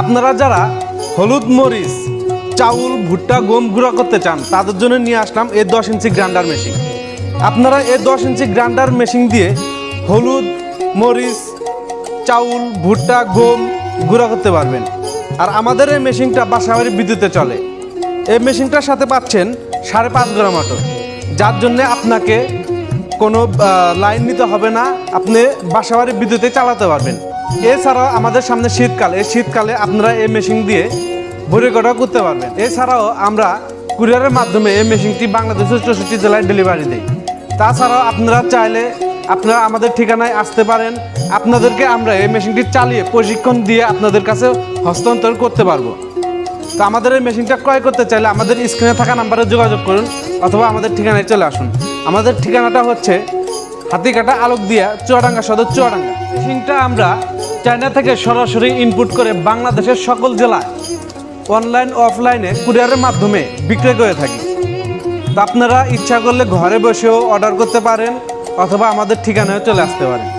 আপনারা যারা হলুদ মরিচ চাউল ভুট্টা গম গুঁড়া করতে চান তাদের জন্য নিয়ে আসলাম এই 10 ইঞ্চি গ্রাইন্ডার মেশিন। আপনারা এই 10 ইঞ্চি গ্রাইন্ডার মেশিন দিয়ে হলুদ মরিচ চাউল ভুট্টা গম গুঁড়া করতে পারবেন। আর আমাদের এই মেশিনটা বাসাবাড়ি বিদ্যুতে চলে। এই মেশিনটার সাথে পাচ্ছেন 5.5 গ্রাম মোটর, যার জন্য আপনাকে কোনো লাইন নিতে হবে না, আপনি বাসাবাড়ি বিদ্যুতে চালাতে পারবেন। এছাড়াও আমাদের সামনে শীতকাল, এই শীতকালে আপনারা এই মেশিন দিয়ে ভরে কটা করতে পারবেন। এছাড়াও আমরা কুরিয়ারের মাধ্যমে এই মেশিনটি বাংলাদেশের 64 জেলায় ডেলিভারি দিই। তাছাড়াও আপনারা চাইলে আপনারা আমাদের ঠিকানায় আসতে পারেন, আপনাদেরকে আমরা এই মেশিনটি চালিয়ে প্রশিক্ষণ দিয়ে আপনাদের কাছে হস্তান্তর করতে পারবো। তো আমাদের এই মেশিনটা ক্রয় করতে চাইলে আমাদের স্ক্রিনে থাকা নাম্বারে যোগাযোগ করুন অথবা আমাদের ঠিকানায় চলে আসুন। আমাদের ঠিকানাটা হচ্ছে হাতিকাটা আলোকদিয়া চুয়াডাঙ্গা সদর চুয়াডাঙ্গা। মেশিনটা আমরা চায়না থেকে সরাসরি ইনপুট করে বাংলাদেশের সকল জেলায় অনলাইন অফলাইনে কুরিয়ারের মাধ্যমে বিক্রয় করে থাকি। তো আপনারা ইচ্ছা করলে ঘরে বসেও অর্ডার করতে পারেন অথবা আমাদের ঠিকানায় চলে আসতে পারেন।